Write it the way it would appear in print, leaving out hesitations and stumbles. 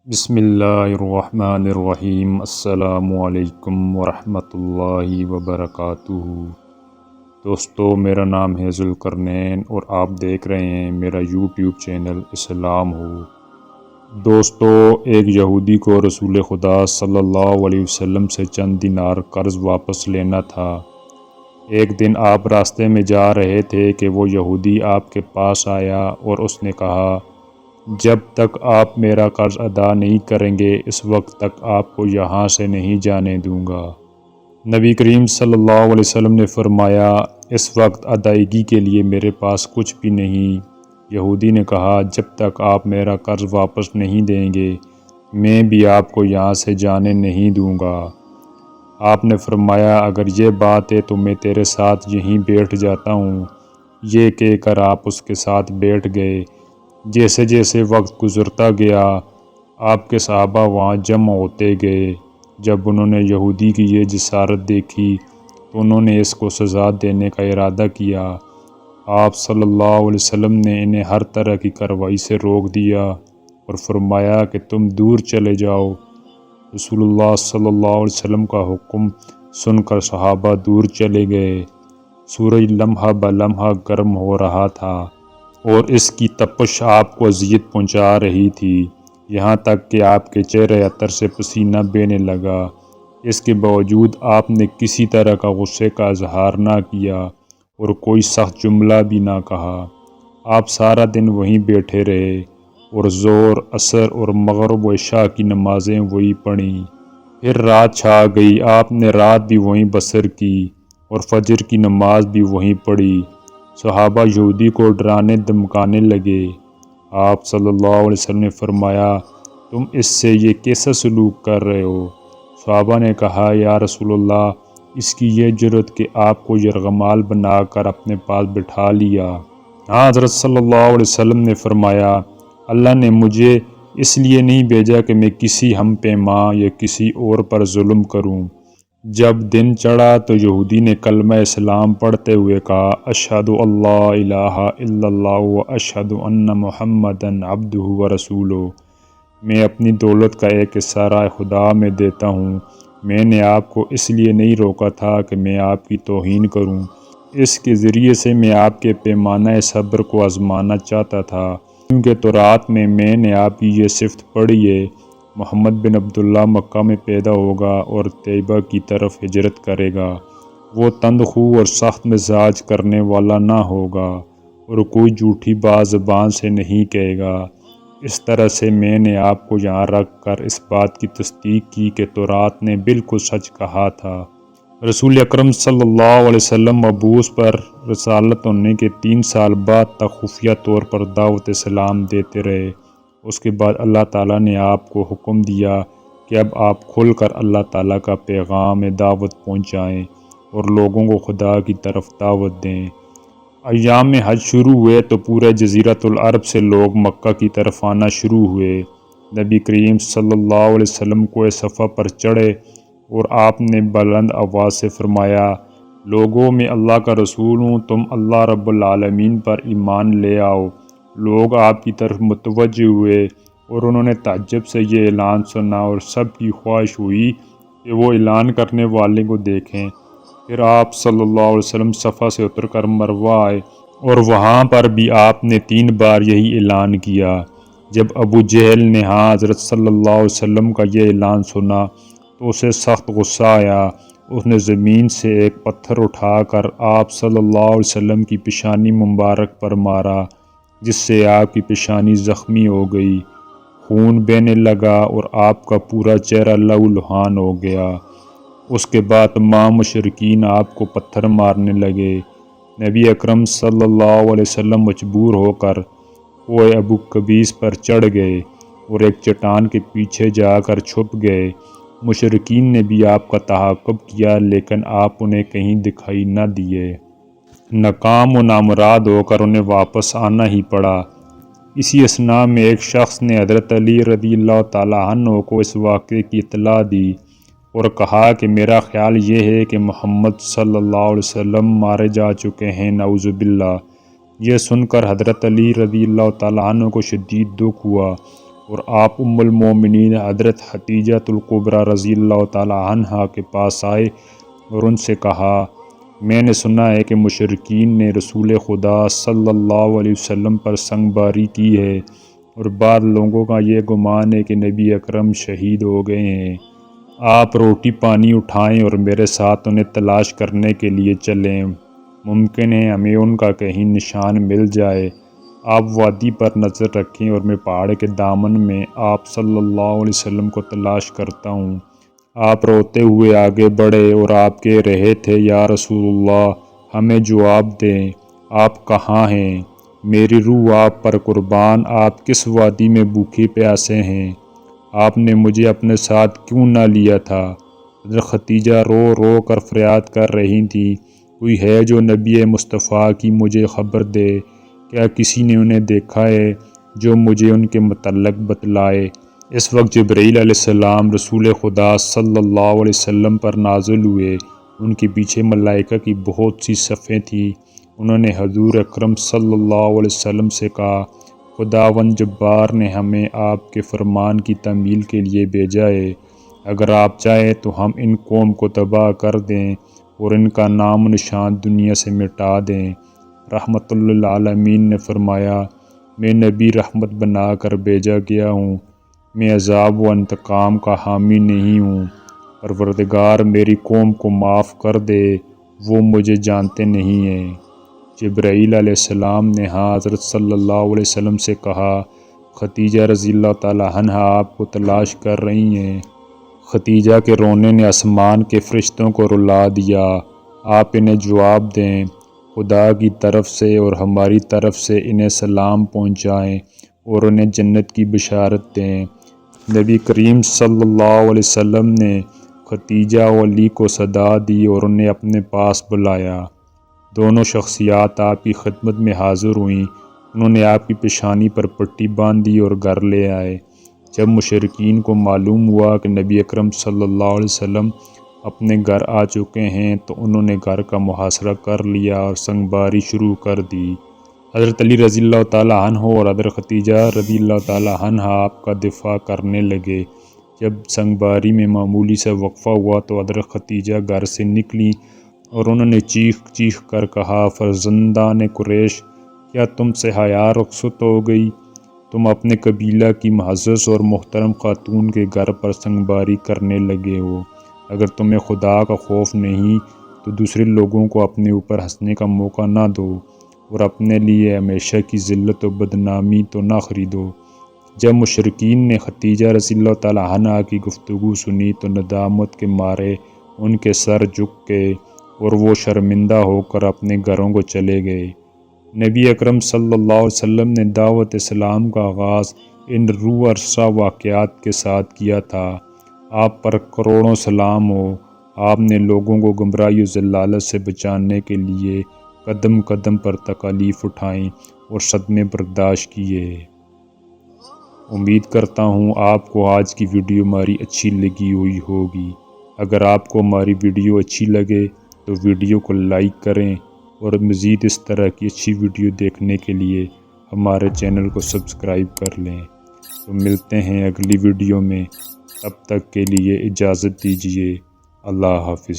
بسم اللہ الرحمن الرحیم۔ السلام علیکم ورحمۃ اللہ وبرکاتہ۔ دوستو، میرا نام ہے ذوالقرنین اور آپ دیکھ رہے ہیں میرا یوٹیوب چینل اسلام ہو۔ دوستو، ایک یہودی کو رسول خدا صلی اللہ علیہ وسلم سے چند دینار قرض واپس لینا تھا۔ ایک دن آپ راستے میں جا رہے تھے کہ وہ یہودی آپ کے پاس آیا اور اس نے کہا، جب تک آپ میرا قرض ادا نہیں کریں گے اس وقت تک آپ کو یہاں سے نہیں جانے دوں گا۔ نبی کریم صلی اللہ علیہ وسلم نے فرمایا، اس وقت ادائیگی کے لیے میرے پاس کچھ بھی نہیں۔ یہودی نے کہا، جب تک آپ میرا قرض واپس نہیں دیں گے میں بھی آپ کو یہاں سے جانے نہیں دوں گا۔ آپ نے فرمایا، اگر یہ بات ہے تو میں تیرے ساتھ یہیں بیٹھ جاتا ہوں۔ یہ کہہ کر آپ اس کے ساتھ بیٹھ گئے۔ جیسے جیسے وقت گزرتا گیا آپ کے صحابہ وہاں جمع ہوتے گئے۔ جب انہوں نے یہودی کی یہ جسارت دیکھی تو انہوں نے اس کو سزا دینے کا ارادہ کیا۔ آپ صلی اللہ علیہ وسلم نے انہیں ہر طرح کی کارروائی سے روک دیا اور فرمایا کہ تم دور چلے جاؤ۔ رسول اللہ صلی اللہ علیہ وسلم کا حکم سن کر صحابہ دور چلے گئے۔ سورج لمحہ بلمحہ گرم ہو رہا تھا اور اس کی تپش آپ کو اذیت پہنچا رہی تھی، یہاں تک کہ آپ کے چہرے عطر سے پسینہ بہنے لگا۔ اس کے باوجود آپ نے کسی طرح کا غصے کا اظہار نہ کیا اور کوئی سخت جملہ بھی نہ کہا۔ آپ سارا دن وہیں بیٹھے رہے اور ظہر، عصر اور مغرب و عشاء کی نمازیں وہیں پڑھیں۔ پھر رات چھا گئی، آپ نے رات بھی وہیں بسر کی اور فجر کی نماز بھی وہیں پڑھی۔ صحابہ یہودی کو ڈرانے دھمکانے لگے۔ آپ صلی اللہ علیہ وسلم نے فرمایا، تم اس سے یہ کیسا سلوک کر رہے ہو؟ صحابہ نے کہا، یا رسول اللہ، اس کی یہ جرأت کہ آپ کو یرغمال بنا کر اپنے پاس بٹھا لیا۔ حضرت صلی اللہ علیہ وسلم نے فرمایا، اللہ نے مجھے اس لیے نہیں بھیجا کہ میں کسی ہم پیماں یا کسی اور پر ظلم کروں۔ جب دن چڑھا تو یہودی نے کلمہ اسلام پڑھتے ہوئے کہا، اشہد اللہ الہ الا اللہ و اشہد ان محمدً عبدہ و رسولہ۔ میں اپنی دولت کا ایک حصہ راہ خدا میں دیتا ہوں۔ میں نے آپ کو اس لیے نہیں روکا تھا کہ میں آپ کی توہین کروں، اس کے ذریعے سے میں آپ کے پیمانہ صبر کو آزمانا چاہتا تھا، کیونکہ تورات میں نے آپ کی یہ صفت پڑھی ہے، محمد بن عبداللہ مکہ میں پیدا ہوگا اور طیبہ کی طرف ہجرت کرے گا۔ وہ تند خو اور سخت مزاج کرنے والا نہ ہوگا اور کوئی جھوٹی بات زبان سے نہیں کہے گا۔ اس طرح سے میں نے آپ کو یہاں رکھ کر اس بات کی تصدیق کی کہ تورات نے بالکل سچ کہا تھا۔ رسول اکرم صلی اللہ علیہ وسلم مبعوث پر رسالت ہونے کے 3 سال بعد تک خفیہ طور پر دعوت اسلام دیتے رہے۔ اس کے بعد اللہ تعالیٰ نے آپ کو حکم دیا کہ اب آپ کھل کر اللہ تعالیٰ کا پیغام دعوت پہنچائیں اور لوگوں کو خدا کی طرف دعوت دیں۔ ایام حج شروع ہوئے تو پورے جزیرۃ العرب سے لوگ مکہ کی طرف آنا شروع ہوئے۔ نبی کریم صلی اللہ علیہ وسلم کوہ صفا پر چڑھے اور آپ نے بلند آواز سے فرمایا، لوگوں میں اللہ کا رسول ہوں، تم اللہ رب العالمین پر ایمان لے آؤ۔ لوگ آپ کی طرف متوجہ ہوئے اور انہوں نے تعجب سے یہ اعلان سنا اور سب کی خواہش ہوئی کہ وہ اعلان کرنے والے کو دیکھیں۔ پھر آپ صلی اللہ علیہ وسلم صفا سے اتر کر مروہ آئے اور وہاں پر بھی آپ نے 3 بار یہی اعلان کیا۔ جب ابو جہل نے حضرت صلی اللہ علیہ وسلم کا یہ اعلان سنا تو اسے سخت غصہ آیا۔ اس نے زمین سے ایک پتھر اٹھا کر آپ صلی اللہ علیہ وسلم کی پیشانی مبارک پر مارا، جس سے آپ کی پیشانی زخمی ہو گئی، خون بہنے لگا اور آپ کا پورا چہرہ لہو لہان ہو گیا۔ اس کے بعد تمام مشرکین آپ کو پتھر مارنے لگے۔ نبی اکرم صلی اللہ علیہ وسلم مجبور ہو کر کوہ ابو قبیس پر چڑھ گئے اور ایک چٹان کے پیچھے جا کر چھپ گئے۔ مشرکین نے بھی آپ کا تعاقب کیا لیکن آپ انہیں کہیں دکھائی نہ دیے۔ ناکام و نامراد ہو کر انہیں واپس آنا ہی پڑا۔ اسی اثناء میں ایک شخص نے حضرت علی رضی اللہ تعالیٰ عنہ کو اس واقعے کی اطلاع دی اور کہا کہ میرا خیال یہ ہے کہ محمد صلی اللہ علیہ وسلم مارے جا چکے ہیں، نعوذ باللہ۔ یہ سن کر حضرت علی رضی اللہ تعالیٰ عنہ کو شدید دکھ ہوا اور آپ ام المومنین حضرت خدیجۃ الکبریٰ رضی اللہ تعالی عنہا کے پاس آئے اور ان سے کہا، میں نے سنا ہے کہ مشرکین نے رسول خدا صلی اللہ علیہ وسلم پر سنگ باری کی ہے، اور بعض لوگوں کا یہ گمان ہے کہ نبی اکرم شہید ہو گئے ہیں۔ آپ روٹی پانی اٹھائیں اور میرے ساتھ انہیں تلاش کرنے کے لیے چلیں، ممکن ہے ہمیں ان کا کہیں نشان مل جائے۔ آپ وادی پر نظر رکھیں اور میں پہاڑ کے دامن میں آپ صلی اللہ علیہ وسلم کو تلاش کرتا ہوں۔ آپ روتے ہوئے آگے بڑھے اور آپ کہہ رہے تھے، یا رسول اللہ، ہمیں جواب دیں، آپ کہاں ہیں؟ میری روح آپ پر قربان، آپ کس وادی میں بھوکے پیاسے ہیں؟ آپ نے مجھے اپنے ساتھ کیوں نہ لیا تھا؟ حضرت خدیجہ رو رو کر فریاد کر رہی تھی، کوئی ہے جو نبی مصطفیٰ کی مجھے خبر دے؟ کیا کسی نے انہیں دیکھا ہے جو مجھے ان کے متعلق بتلائے؟ اس وقت جبرائیل علیہ السلام رسول خدا صلی اللہ علیہ وسلم پر نازل ہوئے۔ ان کے پیچھے ملائکہ کی بہت سی صفیں تھیں۔ انہوں نے حضور اکرم صلی اللہ علیہ وسلم سے کہا، خداوند جبار نے ہمیں آپ کے فرمان کی تعمیل کے لیے بھیجا ہے۔ اگر آپ چاہیں تو ہم ان قوم کو تباہ کر دیں اور ان کا نام و نشان دنیا سے مٹا دیں۔ رحمت للعالمین نے فرمایا، میں نبی رحمت بنا کر بھیجا گیا ہوں، میں عذاب و انتقام کا حامی نہیں ہوں۔ پروردگار میری قوم کو معاف کر دے، وہ مجھے جانتے نہیں ہیں۔ جبرائیل علیہ السلام نے حضرت صلی اللہ علیہ وسلم سے کہا، خدیجہ رضی اللہ تعالی عنہا آپ کو تلاش کر رہی ہیں۔ خدیجہ کے رونے نے آسمان کے فرشتوں کو رلا دیا۔ آپ انہیں جواب دیں، خدا کی طرف سے اور ہماری طرف سے انہیں سلام پہنچائیں اور انہیں جنت کی بشارت دیں۔ نبی کریم صلی اللہ علیہ وسلم نے خدیجہ و علی کو صدا دی اور انہیں اپنے پاس بلایا۔ دونوں شخصیات آپ کی خدمت میں حاضر ہوئیں۔ انہوں نے آپ کی پیشانی پر پٹی باندھی اور گھر لے آئے۔ جب مشرکین کو معلوم ہوا کہ نبی اکرم صلی اللہ علیہ وسلم اپنے گھر آ چکے ہیں تو انہوں نے گھر کا محاصرہ کر لیا اور سنگ باری شروع کر دی۔ حضرت علی رضی اللہ تعالی عنہ اور حضرت خدیجہ رضی اللہ تعالی عنہا آپ کا دفاع کرنے لگے۔ جب سنگ باری میں معمولی سے وقفہ ہوا تو حضرت خدیجہ گھر سے نکلی اور انہوں نے چیخ چیخ کر کہا، فرزندان قریش، کیا تم سے حیا رخصت ہو گئی؟ تم اپنے قبیلہ کی معزز اور محترم خاتون کے گھر پر سنگ باری کرنے لگے ہو۔ اگر تمہیں خدا کا خوف نہیں تو دوسرے لوگوں کو اپنے اوپر ہنسنے کا موقع نہ دو اور اپنے لیے ہمیشہ کی ذلت و بدنامی تو نہ خریدو۔ جب مشرکین نے خدیجہ رضی اللہ تعالی عنہا کی گفتگو سنی تو ندامت کے مارے ان کے سر جھک گئے اور وہ شرمندہ ہو کر اپنے گھروں کو چلے گئے۔ نبی اکرم صلی اللہ علیہ وسلم نے دعوت اسلام کا آغاز ان روح افزا واقعات کے ساتھ کیا تھا۔ آپ پر کروڑوں سلام ہو۔ آپ نے لوگوں کو گمراہی و ضلالت سے بچانے کے لیے قدم قدم پر تکالیف اٹھائیں اور صدمے برداشت کیے۔ امید کرتا ہوں آپ کو آج کی ویڈیو ہماری اچھی لگی ہوئی ہوگی۔ اگر آپ کو ہماری ویڈیو اچھی لگے تو ویڈیو کو لائک کریں اور مزید اس طرح کی اچھی ویڈیو دیکھنے کے لیے ہمارے چینل کو سبسکرائب کر لیں۔ تو ملتے ہیں اگلی ویڈیو میں، تب تک کے لیے اجازت دیجیے۔ اللہ حافظ۔